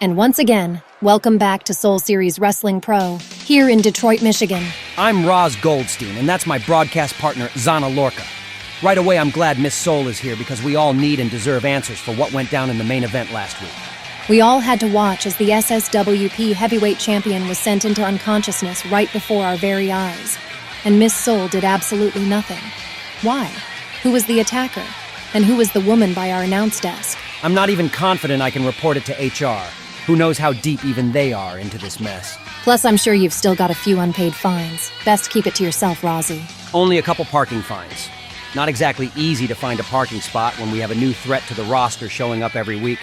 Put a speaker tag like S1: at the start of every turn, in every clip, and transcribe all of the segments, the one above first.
S1: And once again, welcome back to Soul Series Wrestling Pro, here in Detroit, Michigan.
S2: I'm Roz Goldstein, and that's my broadcast partner, Zana Lorca. Right away, I'm glad Miss Soul is here because we all need and deserve answers for what went down in the main event last week.
S1: We all had to watch as the SSWP heavyweight champion was sent into unconsciousness right before our very eyes. And Miss Soul did absolutely nothing. Why? Who was the attacker? And who was the woman by our announce desk?
S2: I'm not even confident I can report it to HR. Who knows how deep even they are into this mess.
S1: Plus, I'm sure you've still got a few unpaid fines. Best keep it to yourself, Rozzy.
S2: Only a couple parking fines. Not exactly easy to find a parking spot when we have a new threat to the roster showing up every week.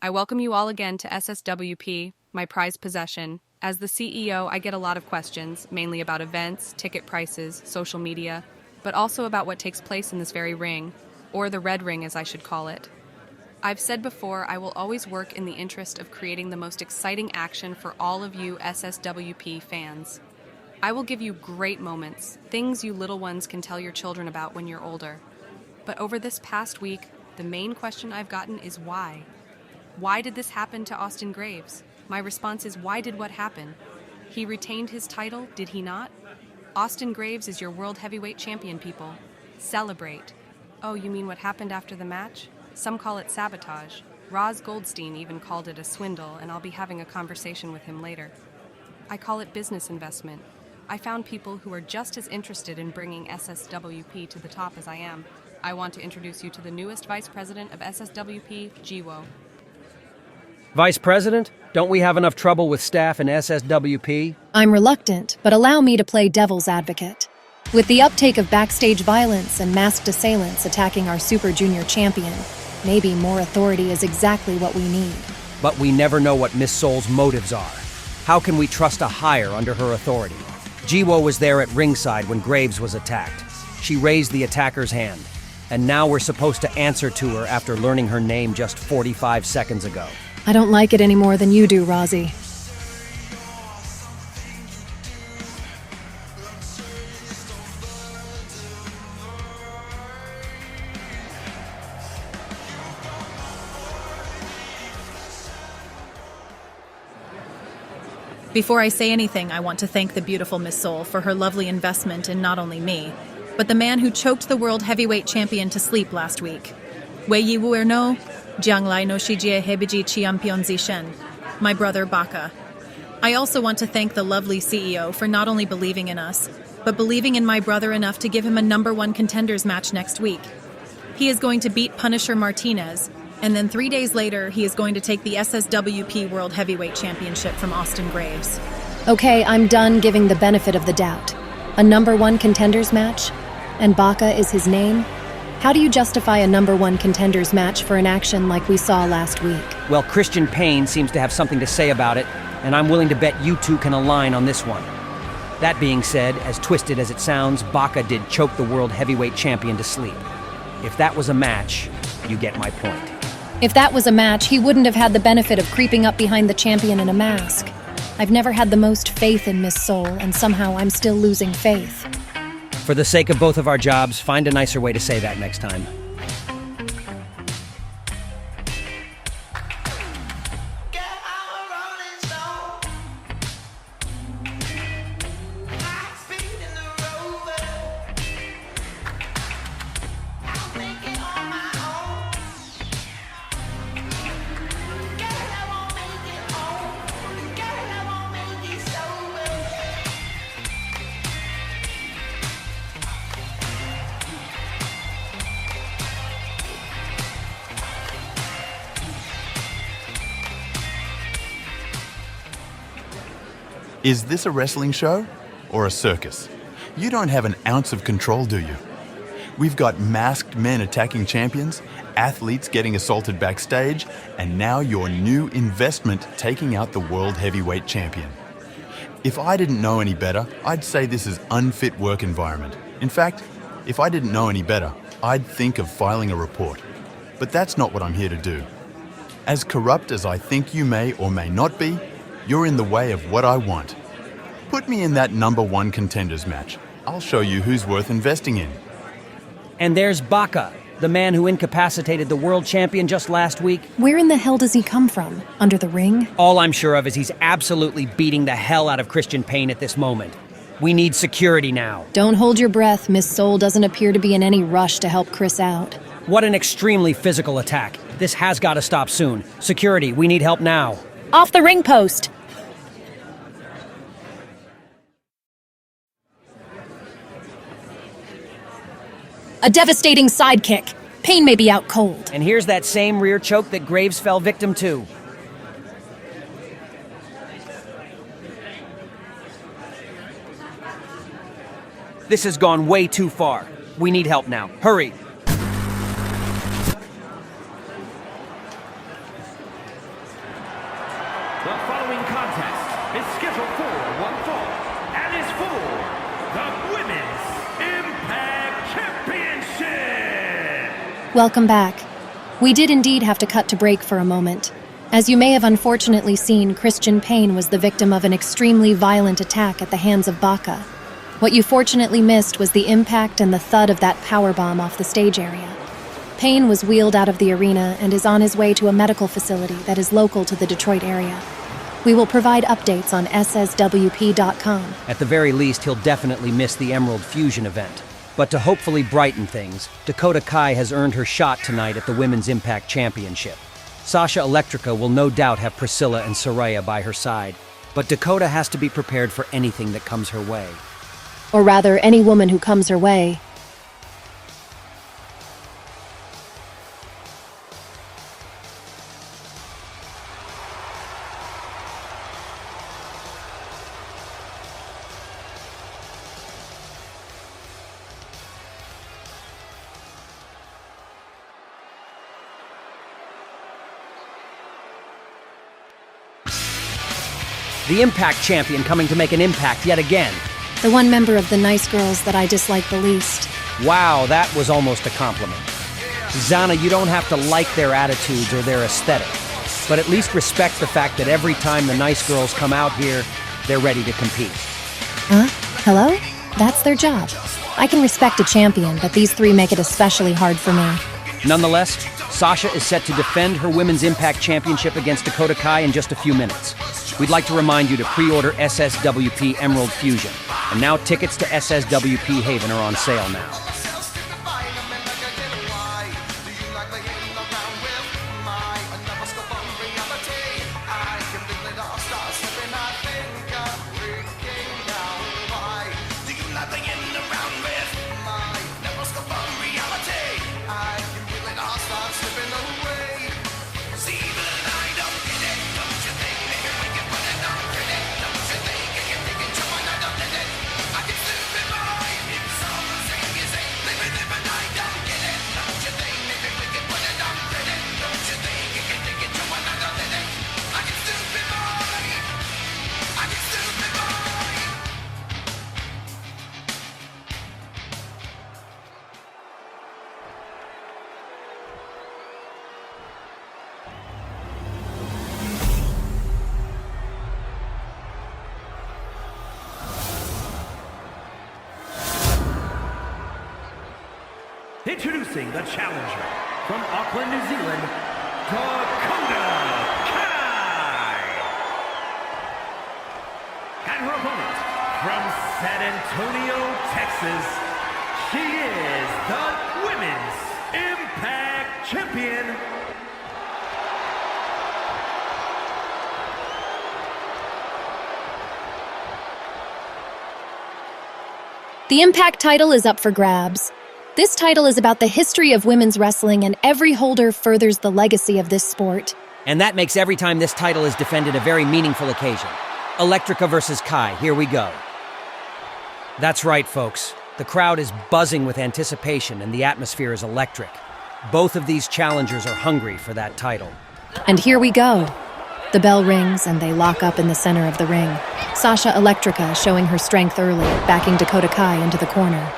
S3: I welcome you all again to SSWP, my prized possession. As the CEO, I get a lot of questions, mainly about events, ticket prices, social media, but also about what takes place in this very ring, or the red ring as I should call it. I've said before, I will always work in the interest of creating the most exciting action for all of you SSWP fans. I will give you great moments, things you little ones can tell your children about when you're older. But over this past week, the main question I've gotten is why? Why did this happen to Austin Graves? My response is, why did what happen? He retained his title, did he not? Austin Graves is your world heavyweight champion, people. Celebrate. Oh, you mean what happened after the match? Some call it sabotage. Roz Goldstein even called it a swindle, and I'll be having a conversation with him later. I call it business investment. I found people who are just as interested in bringing SSWP to the top as I am. I want to introduce you to the newest vice president of SSWP, Jiwo.
S2: Vice President, don't we have enough trouble with staff in SSWP?
S1: I'm reluctant, but allow me to play devil's advocate. With the uptake of backstage violence and masked assailants attacking our Super Junior champion, maybe more authority is exactly what we need.
S2: But we never know what Miss Soul's motives are. How can we trust a hire under her authority? Jiwo was there at ringside when Graves was attacked. She raised the attacker's hand. And now we're supposed to answer to her after learning her name just 45 seconds ago.
S1: I don't like it any more than you do, Rozzy.
S4: Before I say anything, I want to thank the beautiful Miss Soul for her lovely investment in not only me, but the man who choked the world heavyweight champion to sleep last week. Wei Yi Wu no Jianglai no Shijie Hebiji Chiampion Zishen, my brother Baka. I also want to thank the lovely CEO for not only believing in us, but believing in my brother enough to give him a #1 contenders match next week. He is going to beat Punisher Martinez, and then 3 days later, he is going to take the SSWP World Heavyweight Championship from Austin Graves.
S1: Okay, I'm done giving the benefit of the doubt. A #1 contenders match? And Baka is his name? How do you justify a #1 contenders match for an action like we saw last week?
S2: Well, Christian Payne seems to have something to say about it, and I'm willing to bet you two can align on this one. That being said, as twisted as it sounds, Baka did choke the world heavyweight champion to sleep. If that was a match, you get my point.
S1: If that was a match, he wouldn't have had the benefit of creeping up behind the champion in a mask. I've never had the most faith in Miss Soul, and somehow I'm still losing faith.
S2: For the sake of both of our jobs, find a nicer way to say that next time.
S5: Is this a wrestling show or a circus? You don't have an ounce of control, do you? We've got masked men attacking champions, athletes getting assaulted backstage, and now your new investment taking out the world heavyweight champion. If I didn't know any better, I'd say this is unfit work environment. In fact, if I didn't know any better, I'd think of filing a report. But that's not what I'm here to do. As corrupt as I think you may or may not be, you're in the way of what I want. Put me in that #1 contenders match. I'll show you who's worth investing in.
S2: And there's Baca, the man who incapacitated the world champion just last week.
S1: Where in the hell does he come from? Under the ring?
S2: All I'm sure of is he's absolutely beating the hell out of Christian Payne at this moment. We need security now.
S1: Don't hold your breath. Miss Soul doesn't appear to be in any rush to help Chris out.
S2: What an extremely physical attack. This has got to stop soon. Security, we need help now.
S1: Off the ring post! A devastating sidekick. Payne may be out cold.
S2: And here's that same rear choke that Graves fell victim to. This has gone way too far. We need help now. Hurry.
S6: The following contest is scheduled for one fall and is for the Women's Impact Championship!
S1: Welcome back. We did indeed have to cut to break for a moment. As you may have unfortunately seen, Christian Payne was the victim of an extremely violent attack at the hands of Baca. What you fortunately missed was the impact and the thud of that powerbomb off the stage area. Payne was wheeled out of the arena and is on his way to a medical facility that is local to the Detroit area. We will provide updates on SSWP.com.
S2: At the very least, he'll definitely miss the Emerald Fusion event. But to hopefully brighten things, Dakota Kai has earned her shot tonight at the Women's Impact Championship. Sasha Electrica will no doubt have Priscilla and Soraya by her side, but Dakota has to be prepared for anything that comes her way.
S1: Or rather, any woman who comes her way.
S2: The Impact Champion coming to make an impact yet again.
S1: The one member of the nice girls that I dislike the least.
S2: Wow, that was almost a compliment. Zana, you don't have to like their attitudes or their aesthetic, but at least respect the fact that every time the nice girls come out here, they're ready to compete.
S1: Huh? Hello? That's their job. I can respect a champion, but these three make it especially hard for me.
S2: Nonetheless, Sasha is set to defend her Women's Impact Championship against Dakota Kai in just a few minutes. We'd like to remind you to pre-order SSWP Emerald Fusion. And now tickets to SSWP Haven are on sale now.
S6: Introducing the challenger from Auckland, New Zealand, Dakota Kai. And her opponent from San Antonio, Texas, she is the Women's Impact Champion,
S1: The Impact title is up for grabs. This title is about the history of women's wrestling, and every holder furthers the legacy of this sport.
S2: And that makes every time this title is defended a very meaningful occasion. Electrica versus Kai, here we go. That's right, folks. The crowd is buzzing with anticipation and the atmosphere is electric. Both of these challengers are hungry for that title.
S1: And here we go. The bell rings and they lock up in the center of the ring. Sasha Electrica showing her strength early, backing Dakota Kai into the corner.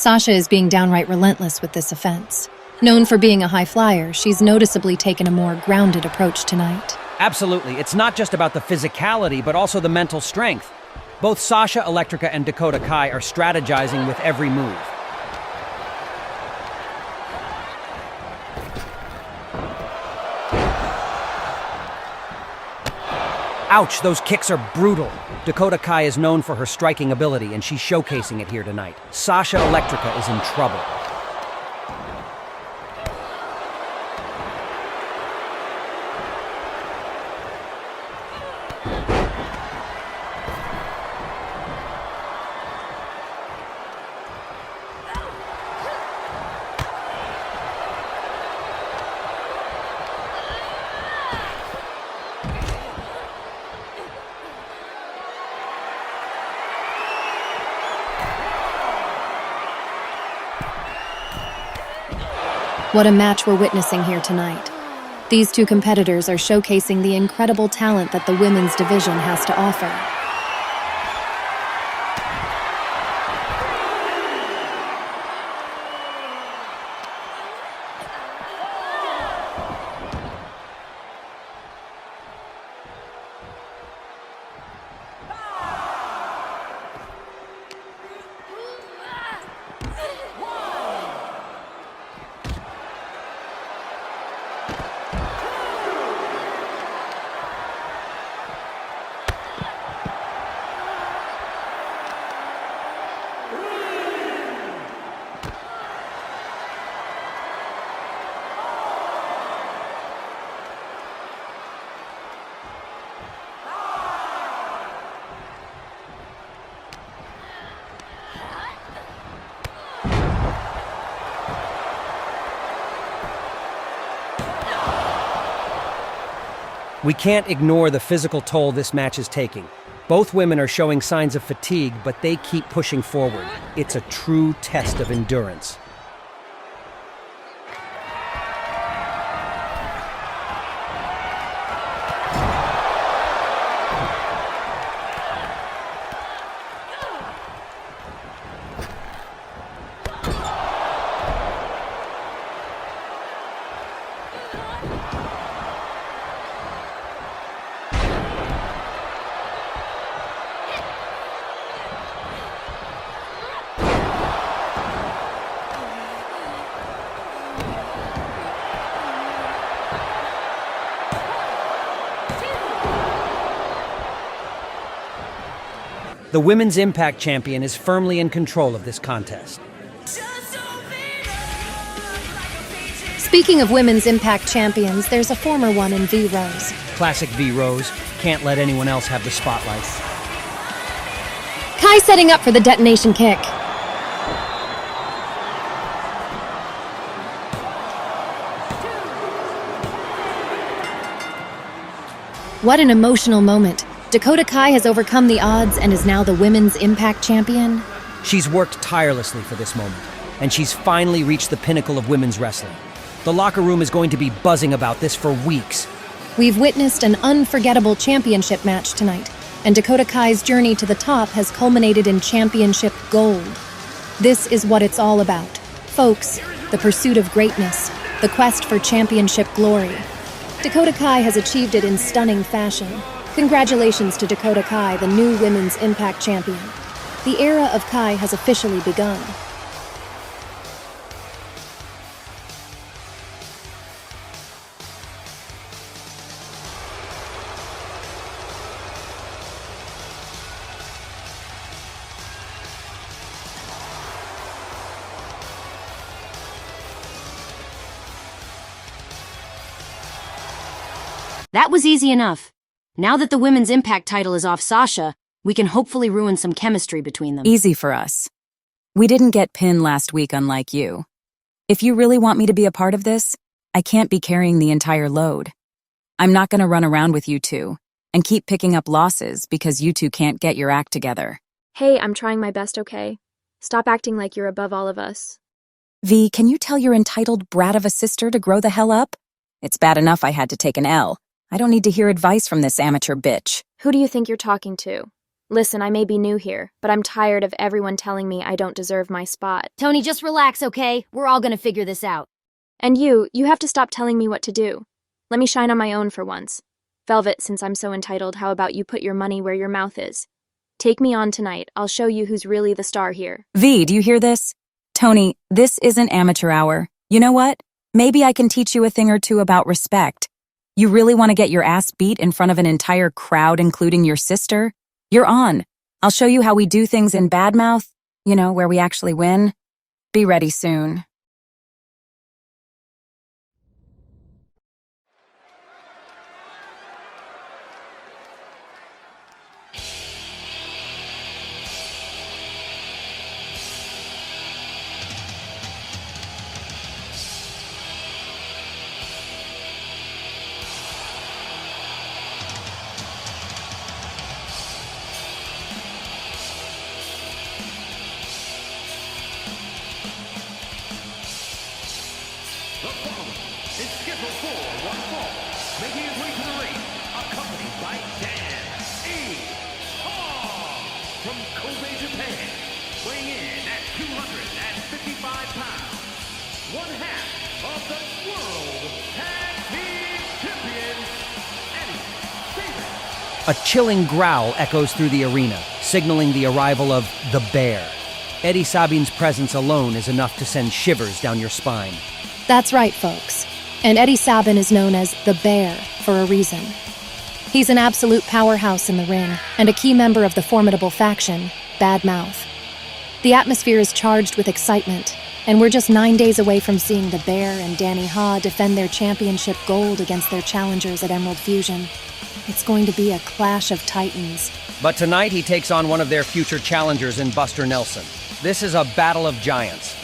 S1: Sasha is being downright relentless with this offense. Known for being a high flyer, she's noticeably taken a more grounded approach tonight.
S2: Absolutely. It's not just about the physicality, but also the mental strength. Both Sasha Electrica and Dakota Kai are strategizing with every move. Ouch, those kicks are brutal. Dakota Kai is known for her striking ability, and she's showcasing it here tonight. Sasha Electrica is in trouble.
S1: What a match we're witnessing here tonight. These two competitors are showcasing the incredible talent that the women's division has to offer.
S2: We can't ignore the physical toll this match is taking. Both women are showing signs of fatigue, but they keep pushing forward. It's a true test of endurance. The Women's Impact Champion is firmly in control of this contest.
S1: Speaking of Women's Impact Champions, there's a former one in V Rose.
S2: Classic V Rose. Can't let anyone else have the spotlight.
S1: Kai setting up for the detonation kick. What an emotional moment. Dakota Kai has overcome the odds and is now the Women's Impact Champion.
S2: She's worked tirelessly for this moment, and she's finally reached the pinnacle of women's wrestling. The locker room is going to be buzzing about this for weeks.
S1: We've witnessed an unforgettable championship match tonight, and Dakota Kai's journey to the top has culminated in championship gold. This is what it's all about. Folks, the pursuit of greatness, the quest for championship glory. Dakota Kai has achieved it in stunning fashion. Congratulations to Dakota Kai, the new Women's Impact Champion. The era of Kai has officially begun.
S7: That was easy enough. Now that the Women's Impact title is off Sasha, we can hopefully ruin some chemistry between them.
S8: Easy for us. We didn't get pinned last week, unlike you. If you really want me to be a part of this, I can't be carrying the entire load. I'm not going to run around with you two and keep picking up losses because you two can't get your act together.
S9: Hey, I'm trying my best, okay? Stop acting like you're above all of us.
S8: V, can you tell your entitled brat of a sister to grow the hell up? It's bad enough I had to take an L. I don't need to hear advice from this amateur bitch.
S9: Who do you think you're talking to? Listen, I may be new here, but I'm tired of everyone telling me I don't deserve my spot.
S7: Tony, just relax, okay? We're all gonna figure this out.
S9: And you have to stop telling me what to do. Let me shine on my own for once. Velvet, since I'm so entitled, how about you put your money where your mouth is? Take me on tonight. I'll show you who's really the star here.
S8: V, do you hear this? Tony, this isn't amateur hour. You know what? Maybe I can teach you a thing or two about respect. You really want to get your ass beat in front of an entire crowd, including your sister? You're on. I'll show you how we do things in Badmouth, where we actually win. Be ready soon.
S6: The following is scheduled for one fall, making his way to the ring, accompanied by Dan E. Hall from Kobe, Japan, weighing in at 255 pounds, one half of the World Tag Team Champions, Eddie Sabin.
S2: A chilling growl echoes through the arena, signaling the arrival of the Bear. Eddie Sabin's presence alone is enough to send shivers down your spine.
S1: That's right, folks. And Eddie Sabin is known as the Bear for a reason. He's an absolute powerhouse in the ring and a key member of the formidable faction, Badmouth. The atmosphere is charged with excitement, and we're just 9 days away from seeing the Bear and Danny Ha defend their championship gold against their challengers at Emerald Fusion. It's going to be a clash of titans.
S2: But tonight he takes on one of their future challengers in Buster Nelson. This is a battle of giants.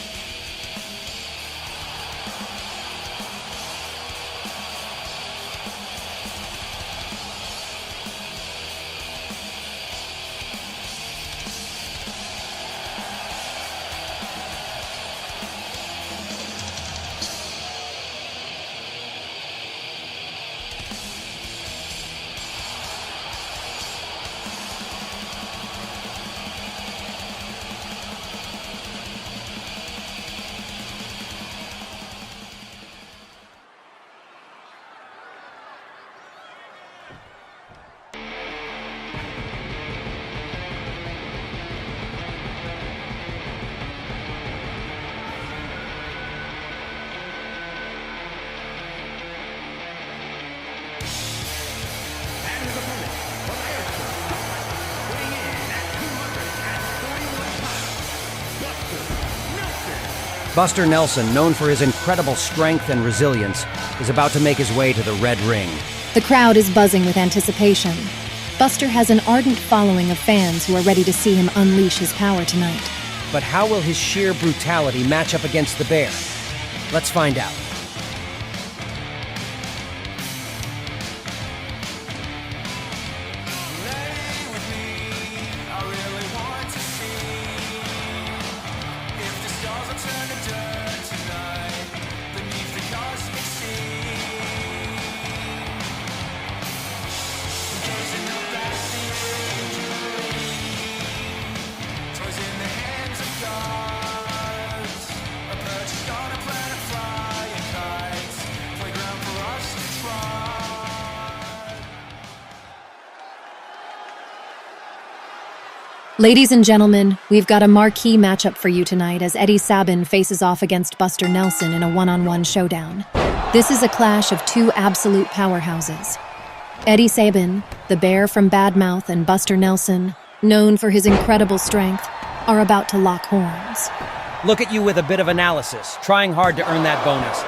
S2: Buster Nelson, known for his incredible strength and resilience, is about to make his way to the red ring.
S1: The crowd is buzzing with anticipation. Buster has an ardent following of fans who are ready to see him unleash his power tonight.
S2: But how will his sheer brutality match up against the Bear? Let's find out.
S1: Ladies and gentlemen, we've got a marquee matchup for you tonight as Eddie Sabin faces off against Buster Nelson in a one-on-one showdown. This is a clash of two absolute powerhouses. Eddie Sabin, the bear from Badmouth, and Buster Nelson, known for his incredible strength, are about to lock horns.
S2: Look at you with a bit of analysis, trying hard to earn that bonus.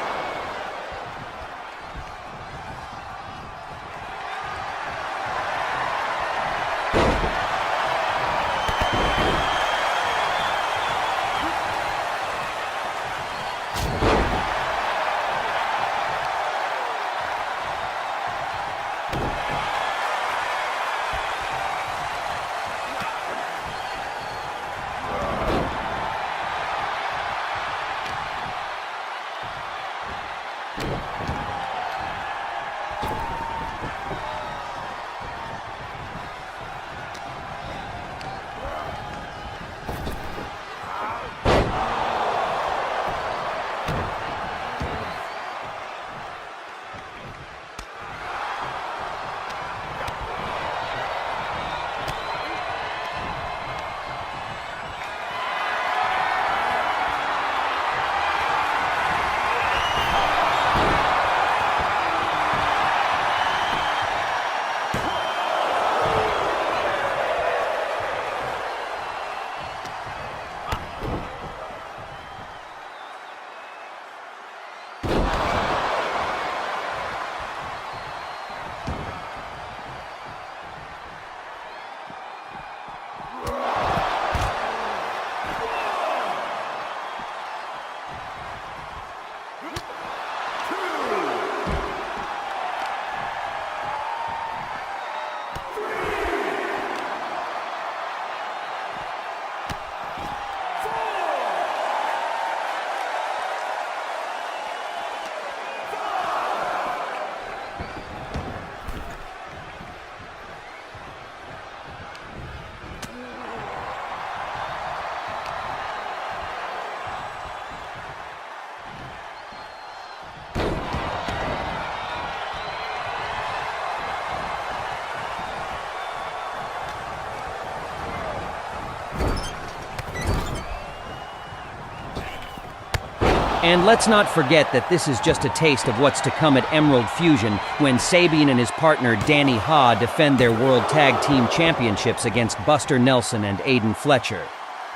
S2: And let's not forget that this is just a taste of what's to come at Emerald Fusion when Sabian and his partner Danny Ha defend their World Tag Team Championships against Buster Nelson and Aiden Fletcher.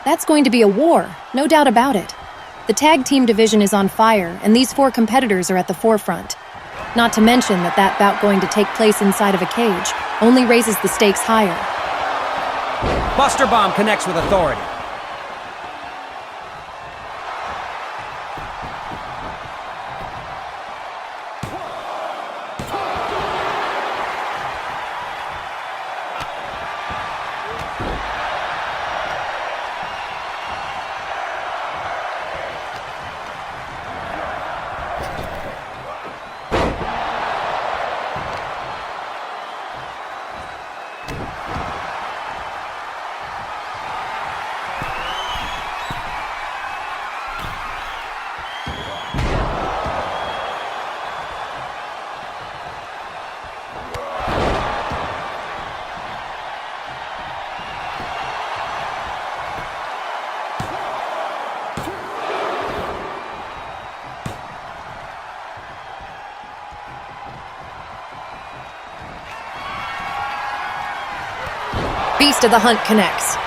S1: That's going to be a war, no doubt about it. The tag team division is on fire, and these four competitors are at the forefront. Not to mention that bout going to take place inside of a cage only raises the stakes higher.
S2: Buster Bomb connects with authority.
S1: Beast of the Hunt connects.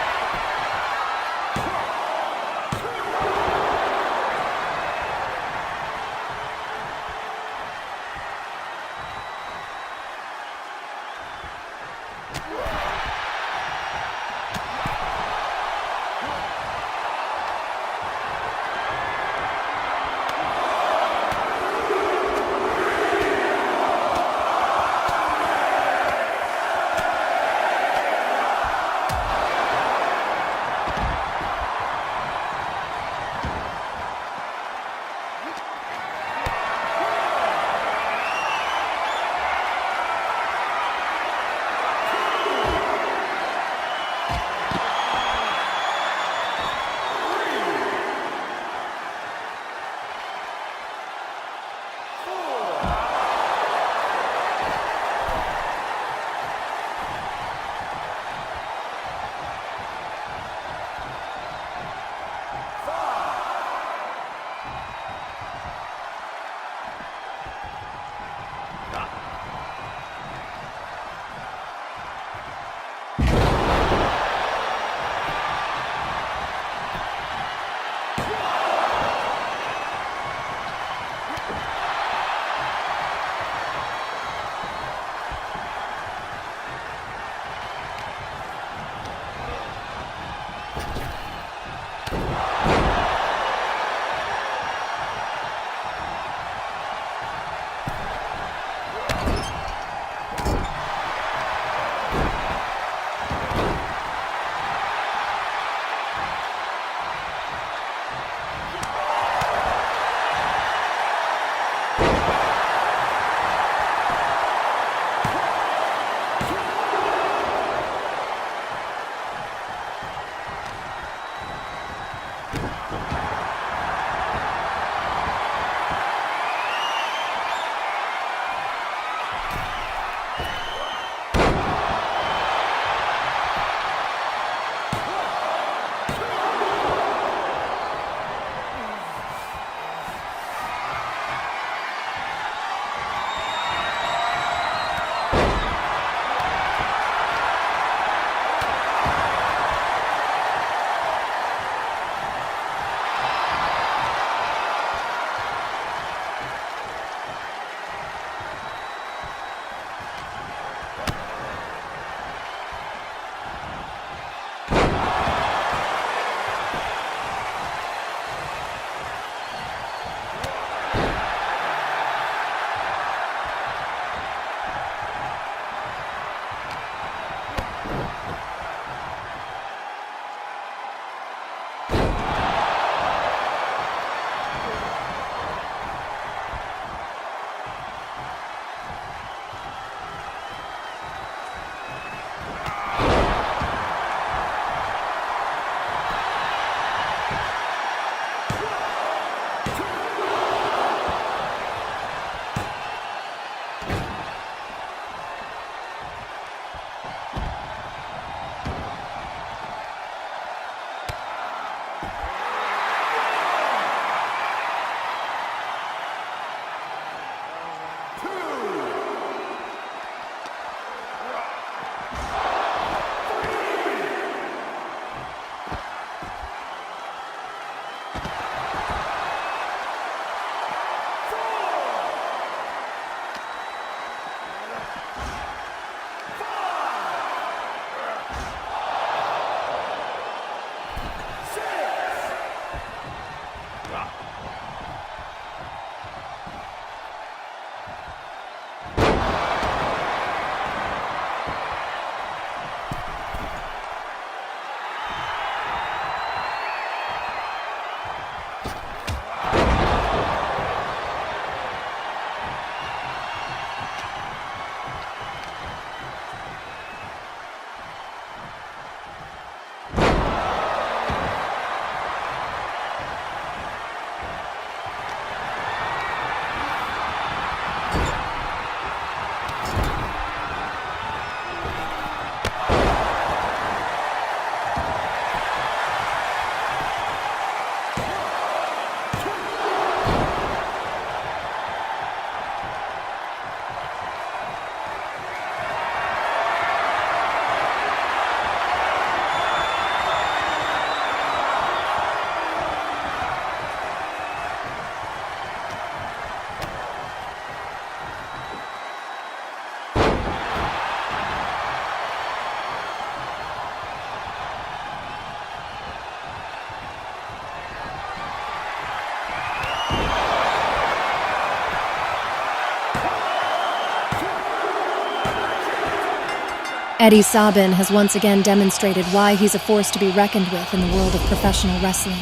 S1: Eddie Sabin has once again demonstrated why he's a force to be reckoned with in the world of professional wrestling.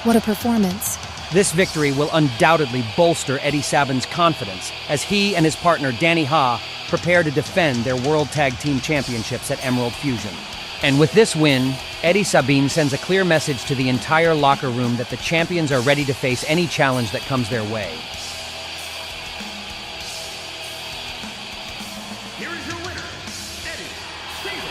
S1: What a performance.
S2: This victory will undoubtedly bolster Eddie Sabin's confidence as he and his partner Danny Ha prepare to defend their World Tag Team Championships at Emerald Fusion. And with this win, Eddie Sabin sends a clear message to the entire locker room that the champions are ready to face any challenge that comes their way.
S6: Here is your winner, Eddie Sabin.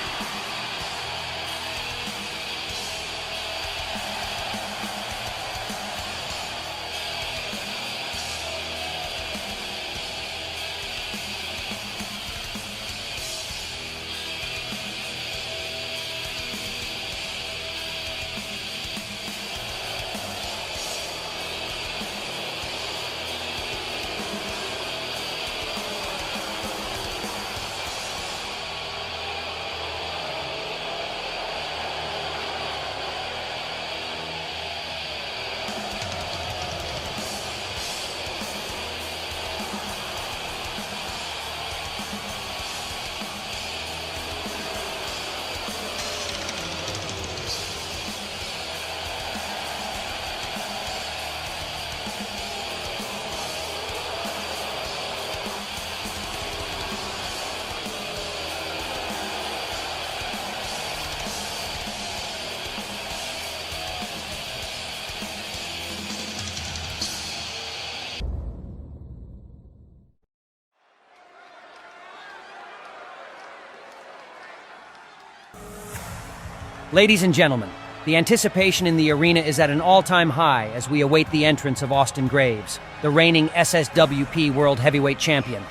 S2: Ladies and gentlemen, the anticipation in the arena is at an all-time high as we await the entrance of Austin Graves, the reigning SSWP World Heavyweight Champion.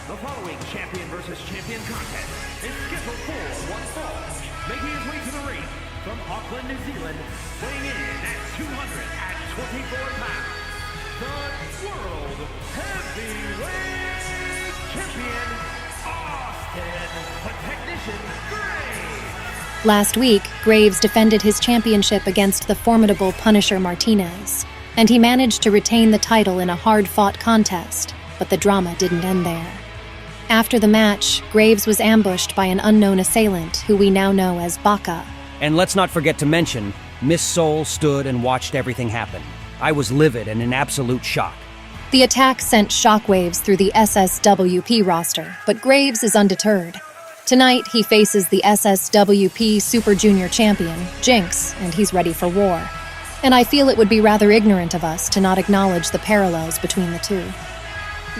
S6: The following champion versus champion contest is scheduled for one fall. Making his way to the ring from Auckland, New Zealand, weighing in at 224 pounds, the World Heavyweight Champion, Austin the Technician Graves.
S1: Last week, Graves defended his championship against the formidable Punisher Martinez, and he managed to retain the title in a hard-fought contest, but the drama didn't end there. After the match, Graves was ambushed by an unknown assailant who we now know as Baka.
S2: And let's not forget to mention, Miss Soul stood and watched everything happen. I was livid and in absolute shock.
S1: The attack sent shockwaves through the SSWP roster, but Graves is undeterred. Tonight, he faces the SSWP Super Junior Champion, Jinx, and he's ready for war. And I feel it would be rather ignorant of us to not acknowledge the parallels between the two.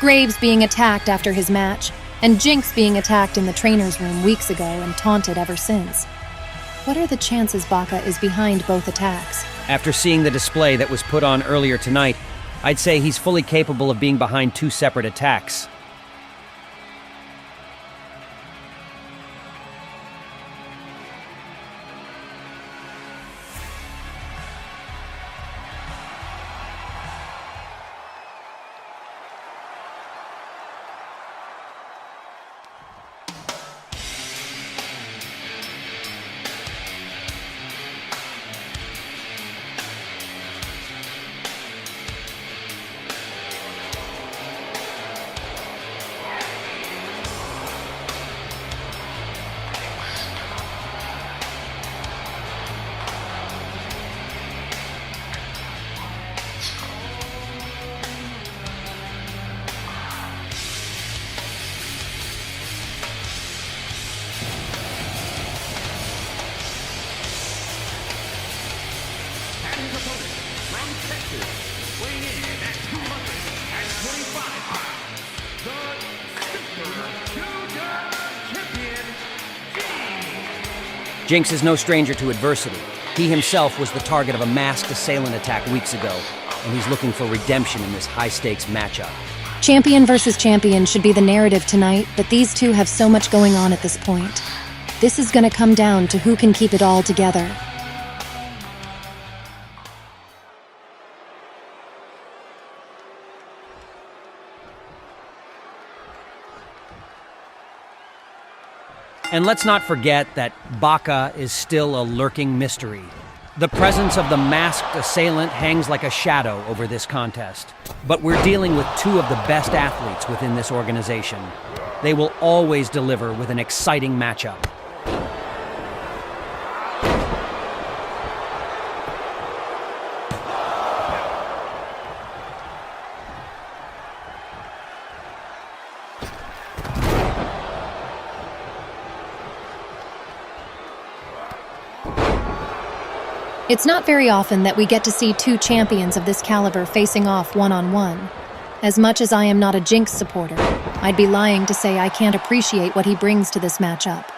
S1: Graves being attacked after his match, and Jinx being attacked in the trainer's room weeks ago and taunted ever since. What are the chances Baka is behind both attacks?
S2: After seeing the display that was put on earlier tonight, I'd say he's fully capable of being behind two separate attacks.
S6: His opponent from Texas, weighing in at 225 pounds, the Super Junior Champion,
S2: Jinx is no stranger to adversity. He himself was the target of a masked assailant attack weeks ago, and he's looking for redemption in this high-stakes matchup.
S1: Champion versus champion should be the narrative tonight, but these two have so much going on at this point. This is going to come down to who can keep it all together.
S2: And let's not forget that Baka is still a lurking mystery. The presence of the masked assailant hangs like a shadow over this contest. But we're dealing with two of the best athletes within this organization. They will always deliver with an exciting matchup.
S1: It's not very often that we get to see two champions of this caliber facing off one-on-one. As much as I am not a Jinx supporter, I'd be lying to say I can't appreciate what he brings to this matchup.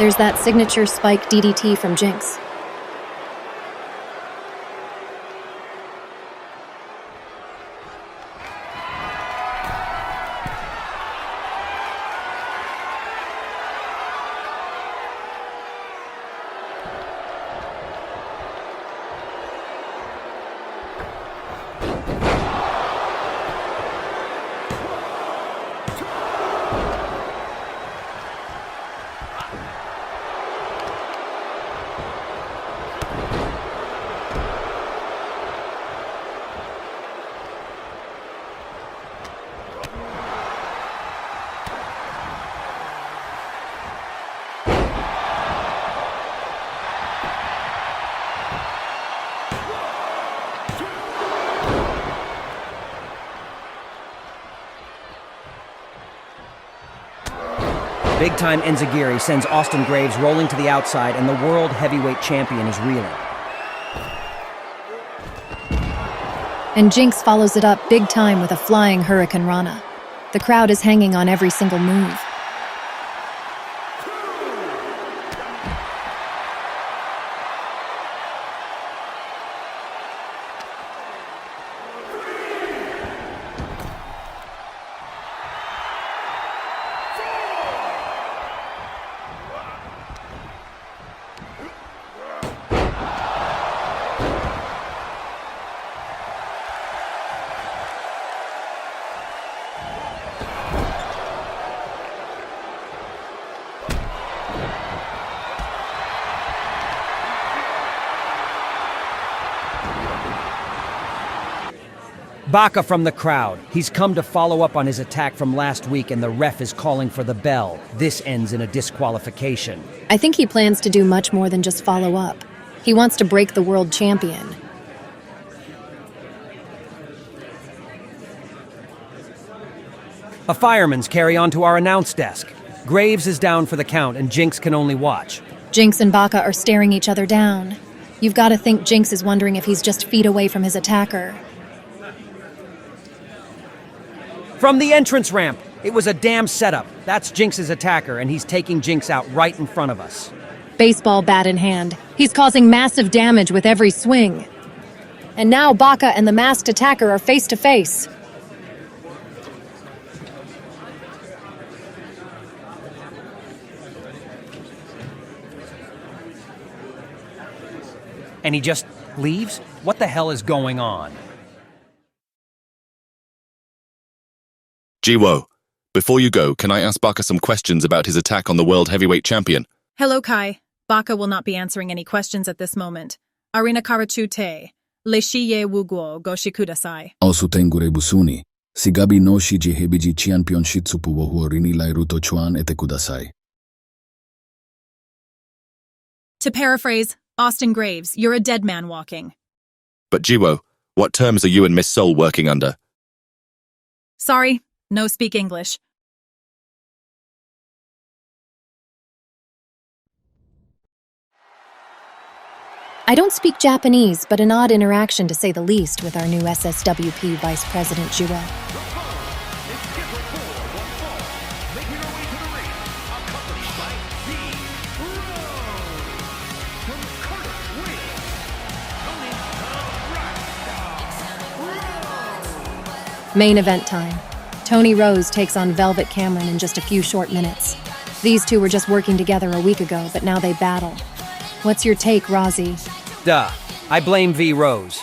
S1: There's that signature spike DDT from Jinx.
S2: Big-time Enziguri sends Austin Graves rolling to the outside, and the world heavyweight champion is reeling.
S1: And Jinx follows it up big time with a flying Hurricane Rana. The crowd is hanging on every single move.
S2: Baka from the crowd. He's come to follow up on his attack from last week, and the ref is calling for the bell. This ends in a disqualification.
S1: I think he plans to do much more than just follow up. He wants to break the world champion.
S2: A fireman's carry on to our announce desk. Graves is down for the count, and Jinx can only watch.
S1: Jinx and Baka are staring each other down. You've got to think Jinx is wondering if he's just feet away from his attacker.
S2: From the entrance ramp, it was a damn setup. That's Jinx's attacker, and he's taking Jinx out right in front of us.
S1: Baseball bat in hand, he's causing massive damage with every swing. And now Baka and the masked attacker are face to face.
S2: And he just leaves? What the hell is going on?
S10: Jiwo, before you go, can I ask Baka some questions about his attack on the World Heavyweight Champion?
S4: Hello, Kai. Baka will not be answering any questions at this moment. Arina Karachu te. Leshiye wuguo goshi kudasai.
S11: Osutengure busuni. Sigabi no shiji hebiji champion shitsupu wo huorini lai ruto chuan ete kudasai.
S4: To paraphrase, Austin Graves, you're a dead man walking.
S10: But Jiwo, what terms are you and Miss Soul working under?
S4: Sorry, no speak English.
S1: I don't speak Japanese, but an odd interaction to say the least with our new SSWP Vice President Juo. Main event time. Tony Rose takes on Velvet Cameron in just a few short minutes. These two were just working together a week ago, but now they battle. What's your take, Rozzy?
S2: Duh. I blame V. Rose.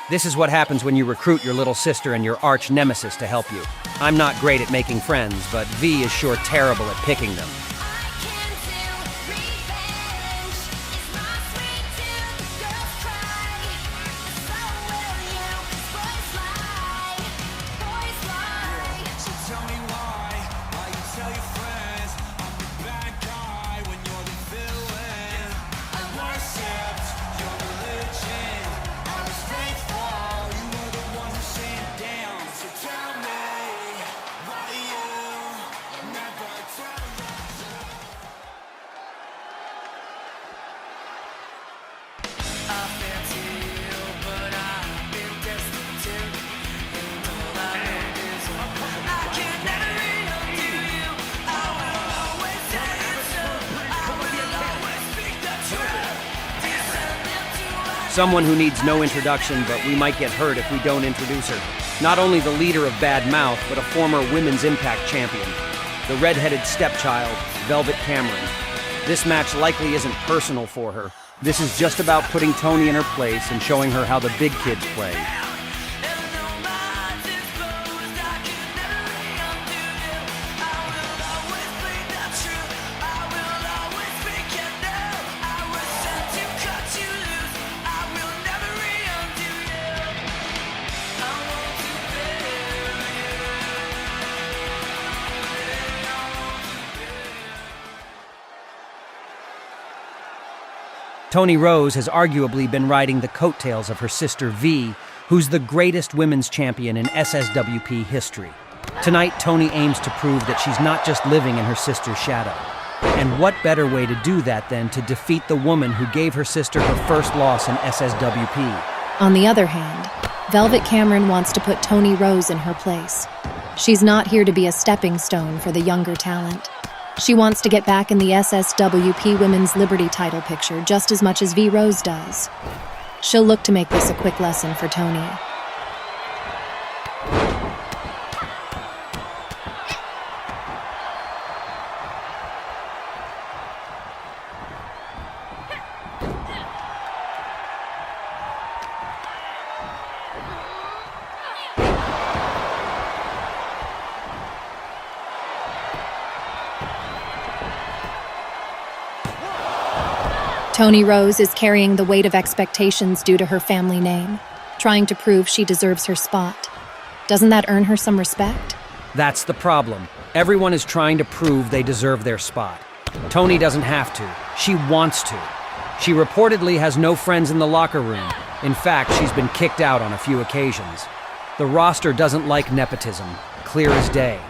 S2: This is what happens when you recruit your little sister and your arch nemesis to help you. I'm not great at making friends, but V is sure terrible at picking them. Someone who needs no introduction, but we might get hurt if we don't introduce her. Not only the leader of Bad Mouth, but a former Women's Impact champion. The red-headed stepchild, Velvet Cameron. This match likely isn't personal for her. This is just about putting Tony in her place and showing her how the big kids play. Tony Rose has arguably been riding the coattails of her sister V, who's the greatest women's champion in SSWP history. Tonight, Tony aims to prove that she's not just living in her sister's shadow. And what better way to do that than to defeat the woman who gave her sister her first loss in SSWP?
S1: On the other hand, Velvet Cameron wants to put Tony Rose in her place. She's not here to be a stepping stone for the younger talent. She wants to get back in the SSWP Women's Liberty title picture just as much as V. Rose does. She'll look to make this a quick lesson for Tony. Tony Rose is carrying the weight of expectations due to her family name, trying to prove she deserves her spot. Doesn't that earn her some respect?
S2: That's the problem. Everyone is trying to prove they deserve their spot. Tony doesn't have to. She wants to. She reportedly has no friends in the locker room. In fact, she's been kicked out on a few occasions. The roster doesn't like nepotism, clear as day.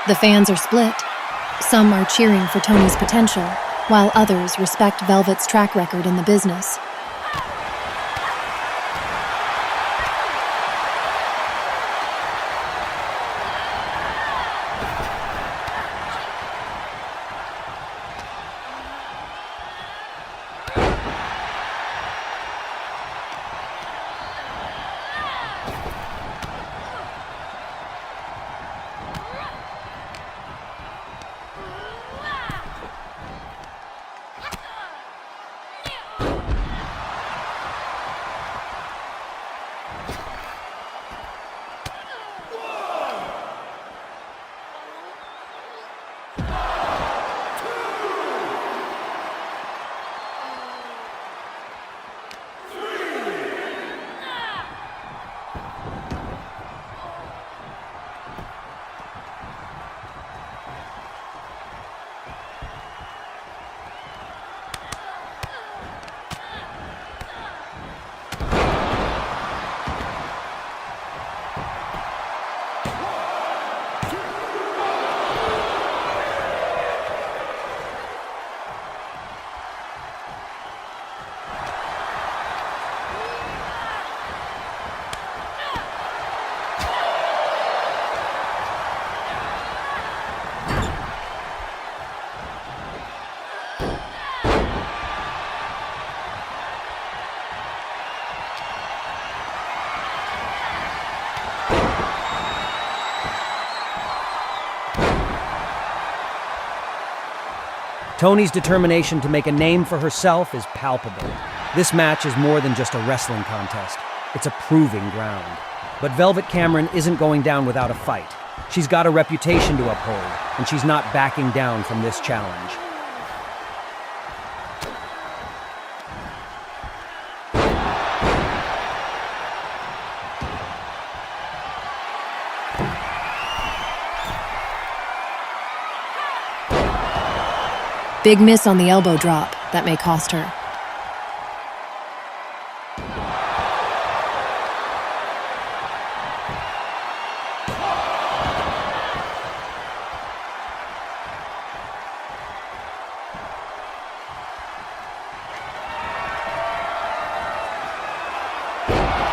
S1: The fans are split. Some are cheering for Tony's potential, while others respect Velvet's track record in the business.
S2: Tony's determination to make a name for herself is palpable. This match is more than just a wrestling contest. It's a proving ground. But Velvet Cameron isn't going down without a fight. She's got a reputation to uphold, and she's not backing down from this challenge.
S1: Big miss on the elbow drop. That may cost her.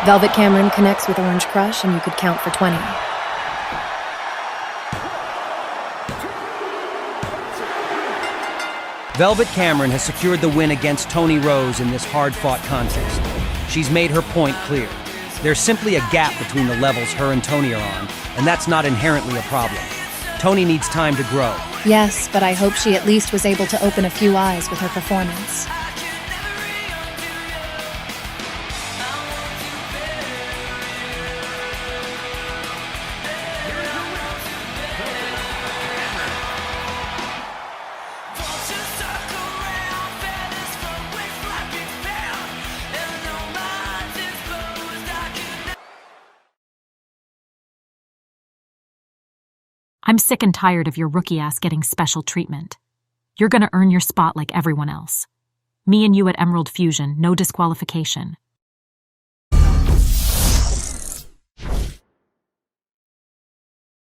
S1: Velvet Cameron connects with Orange Crush, and you could count for 20.
S2: Velvet Cameron has secured the win against Toni Rose in this hard-fought contest. She's made her point clear. There's simply a gap between the levels her and Toni are on, and that's not inherently a problem. Toni needs time to grow.
S1: Yes, but I hope she at least was able to open a few eyes with her performance.
S12: I'm sick and tired of your rookie ass getting special treatment. You're gonna earn your spot like everyone else. Me and you at Emerald Fusion, no disqualification.